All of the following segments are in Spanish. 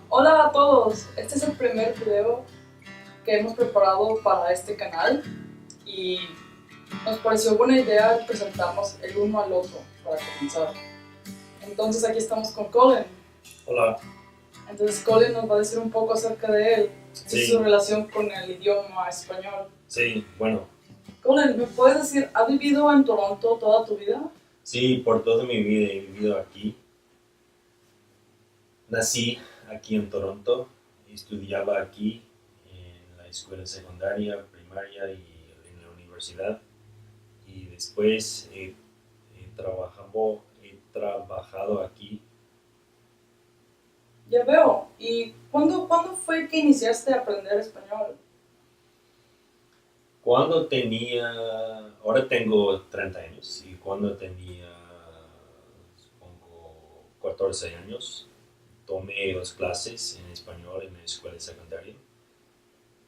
Hola a todos, este es el primer video que hemos preparado para este canal y nos pareció buena idea presentarnos el uno al otro para comenzar. Entonces aquí estamos con Colin. Hola. Entonces Colin nos va a decir un poco acerca de él y Sí. su relación con el idioma español. Sí, bueno. Colin, ¿me puedes decir, has vivido en Toronto toda tu vida? Sí, por toda mi vida he vivido aquí. Nací aquí en Toronto, estudiaba aquí en la escuela secundaria, primaria y en la universidad. Y después he trabajado aquí. Ya veo. ¿Y cuándo fue que iniciaste a aprender español? Ahora tengo 30 años y cuando tenía, supongo, 14 años, tomé 2 clases en español en la escuela secundaria.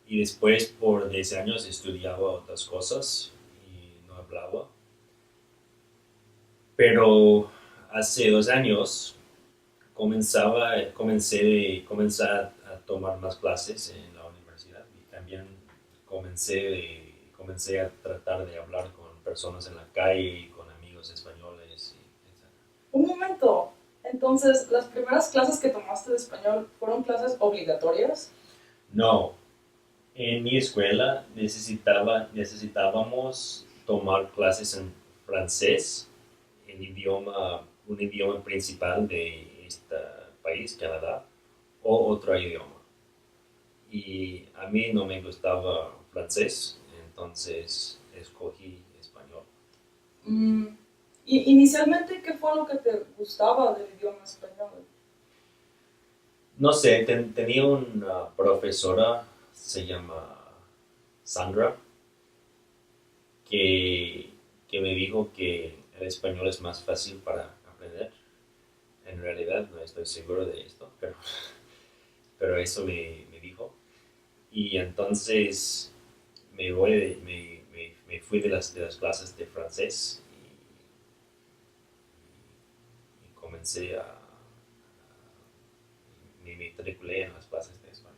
Y después por 10 años estudiaba otras cosas y no hablaba. Pero hace 2 años comencé a tomar más clases en la universidad y también comencé a tratar de hablar con personas en la calle y con amigos españoles, etc. Un momento. Entonces, ¿las primeras clases que tomaste de español fueron clases obligatorias? No, en mi escuela necesitábamos tomar clases en francés, un idioma principal de este país, Canadá, o otro idioma. Y a mí no me gustaba francés, entonces escogí español. Mm, y inicialmente, ¿qué fue lo que te gustaba del idioma español? No sé, tenía una profesora, se llama Sandra, que, que me dijo que el español es más fácil para aprender. En realidad no estoy seguro de esto, pero eso me dijo. Y entonces me fui de las clases de francés y comencé me matriculé en las clases de español.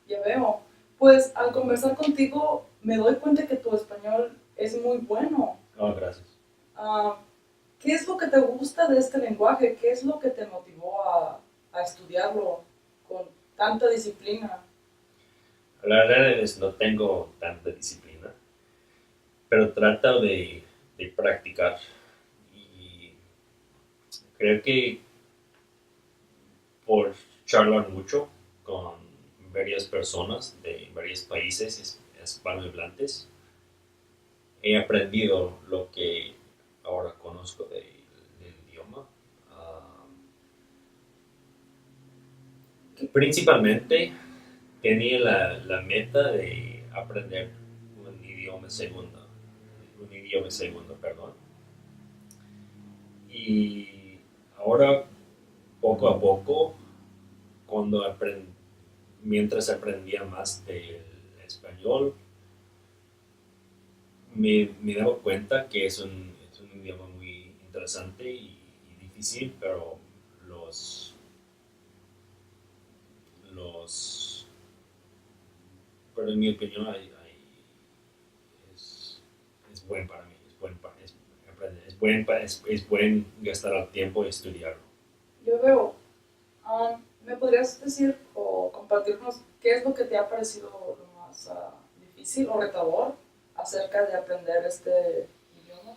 Ya veo. Pues al conversar contigo me doy cuenta que tu español es muy bueno. Oh, gracias. Ah, ¿Qué es lo que te gusta de este lenguaje? ¿Qué es lo que te motivó a estudiarlo con tanta disciplina? La verdad es no tengo tanta disciplina, pero trato de practicar y creo que por charlar mucho con varias personas de varios países hispanohablantes, he aprendido lo que ahora conozco del idioma. Ah, Principalmente tenía la meta de aprender un idioma segundo, perdón. Y ahora, poco a poco, cuando mientras aprendía más del español, me daba cuenta que es un idioma muy interesante y difícil, pero los, los, pero en mi opinión es buen para mí, es buen gastar el tiempo y estudiarlo. Yo veo. ¿Me podrías decir o compartirnos qué es lo que te ha parecido lo más difícil o retador acerca de aprender este idioma?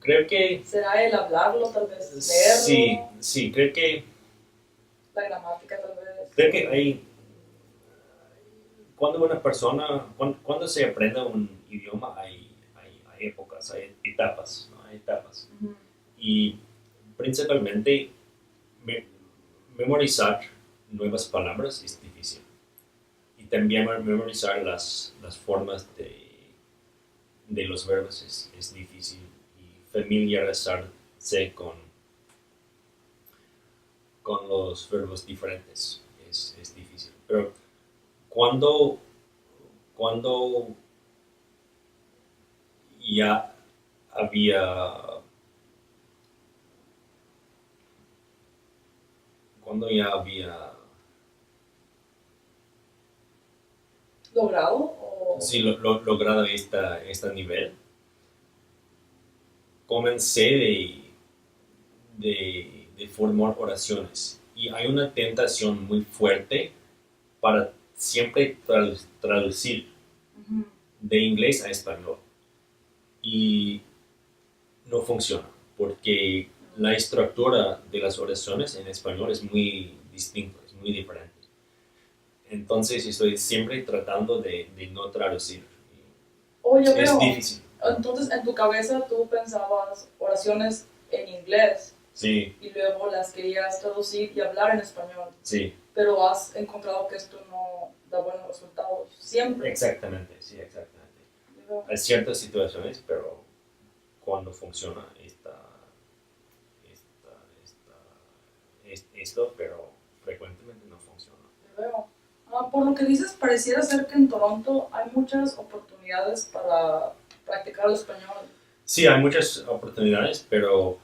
Creo que ¿Será el hablarlo, tal vez sí, leerlo, sí, la gramática tal vez? creo que cuando se aprende un idioma hay épocas, hay etapas, ¿no? Hay etapas. Ujú. Y principalmente me- memorizar nuevas palabras es difícil. Y también memorizar las formas de los verbos es difícil. Y familiarizarse con los verbos diferentes es difícil. Pero cuando, cuando ya había cuando ya había ¿Logrado? O... sí, logrado este nivel, comencé de formar oraciones. Y hay una tentación muy fuerte para siempre traducir Ujú. de inglés a español. Y no funciona, porque la estructura de las oraciones en español es muy distinta, es muy diferente. Entonces estoy siempre tratando de no traducir. Oh, ya Es veo. difícil. Entonces, en tu cabeza tú pensabas oraciones en inglés Sí, y luego las querías traducir y hablar en español, sí, pero has encontrado que esto no da buenos resultados siempre. exactamente, sí, exactamente. Ya veo. Hay ciertas situaciones, pero cuando funciona esto, pero frecuentemente no funciona. Ya veo. Por lo que dices, pareciera ser que en Toronto hay muchas oportunidades para practicar el español. Sí, hay muchas oportunidades, pero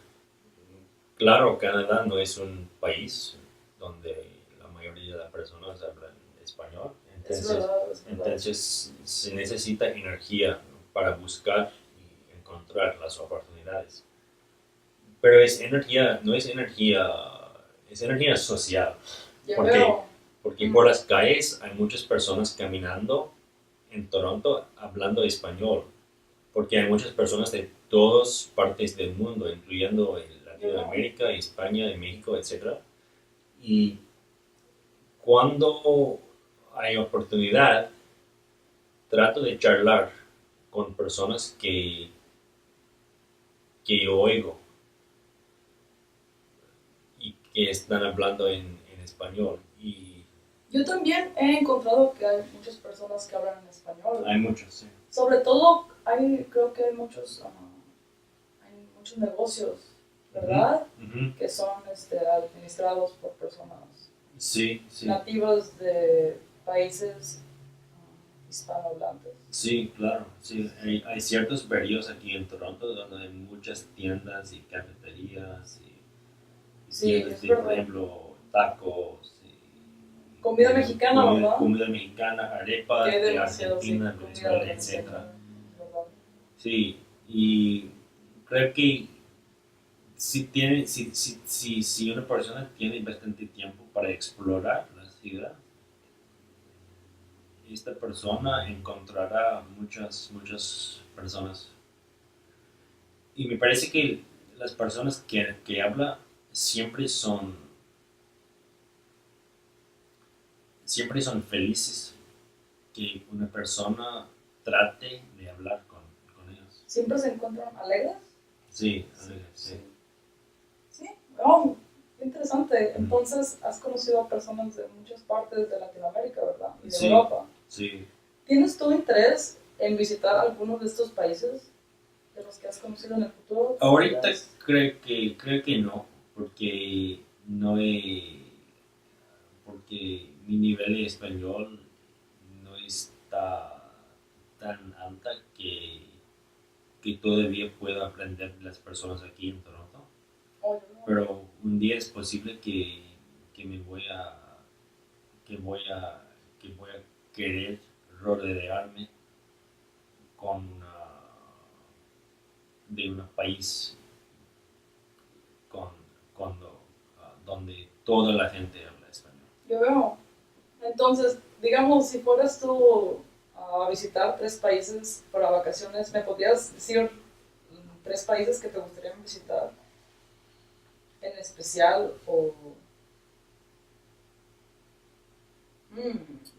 claro, Canadá no es un país donde la mayoría de las personas hablan español, Es verdad, es verdad. entonces se necesita energía para buscar y encontrar las oportunidades. Pero es energía, no es energía, es energía social, Ya porque, veo. porque por las calles hay muchas personas caminando en Toronto hablando español, porque hay muchas personas de todas partes del mundo, incluyendo Latinoamérica, España, México, etc. Y cuando hay oportunidad, trato de charlar con personas que yo oigo y que están hablando en español. Y Yo también he encontrado que hay muchas personas que hablan en español. hay muchos, sí. Sobre todo, creo que hay muchos negocios, ¿verdad? Ujú. Que son administrados por personas Sí, sí. nativas de países hispanohablantes. Sí, claro. Sí. Hay ciertos barrios aquí en Toronto donde hay muchas tiendas y cafeterías y Sí, tiendas es de, por verdad. ejemplo, tacos y Comida mexicana, ¿verdad? comida mexicana, arepas Que hay de demasiado, sí, Argentina, comida Venezuela, mexicana, etc. ¿verdad? Sí, y creo que si una persona tiene bastante tiempo para explorar la ciudad, esta persona encontrará muchas personas. Y me parece que las personas que habla siempre son, siempre son felices que una persona trate de hablar con ellos. ¿Siempre se encuentran alegres? Sí, sí. Sí. Oh, qué interesante. Entonces, has conocido a personas de muchas partes de Latinoamérica, ¿verdad? Y de Sí, Europa. sí. ¿Tienes tu interés en visitar algunos de estos países de los que has conocido en el futuro? Ahorita creo que no, porque no he, porque mi nivel de español no está tan alta que todavía pueda aprender de las personas aquí en Toronto. Oh, Pero un día es posible que me voy a que voy a que voy a querer rodearme con de un país con, donde toda la gente habla español. yo veo. Entonces, digamos, si fueras tú a visitar 3 países para vacaciones, ¿me podrías decir 3 países que te gustaría visitar en especial? O...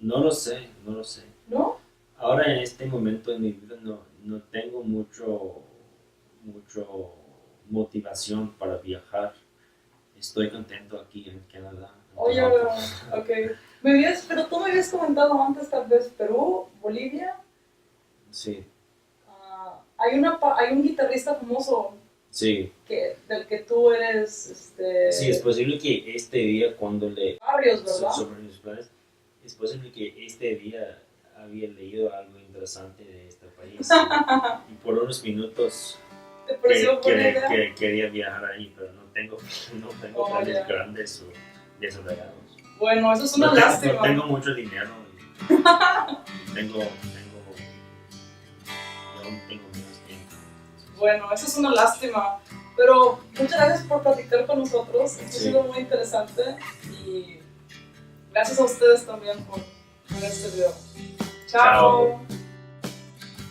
No lo sé, no lo sé. ¿No? Ahora en este momento en mi vida no tengo mucho motivación para viajar. Estoy contento aquí en Canadá. En Oye, Toronto. ok. Pero tú me habías comentado antes, tal vez Perú, Bolivia. Sí, Hay un guitarrista famoso sí. del que tú eres, Sí, es posible que este día cuando le Barrios, ¿verdad? sobre mis planes, es posible que este día había leído algo interesante de este país y por unos minutos ¿Te pareció buena idea? quería viajar ahí, pero no tengo Oh, planes ya. grandes desobligados. Bueno, eso es una No tengo, lástima. no tengo mucho dinero. Yo aún tengo menos tiempo. Bueno, eso es una lástima. Pero muchas gracias por platicar con nosotros. Esto ha Sí. sido muy interesante. Y gracias a ustedes también por ver este video. Chao. Chao.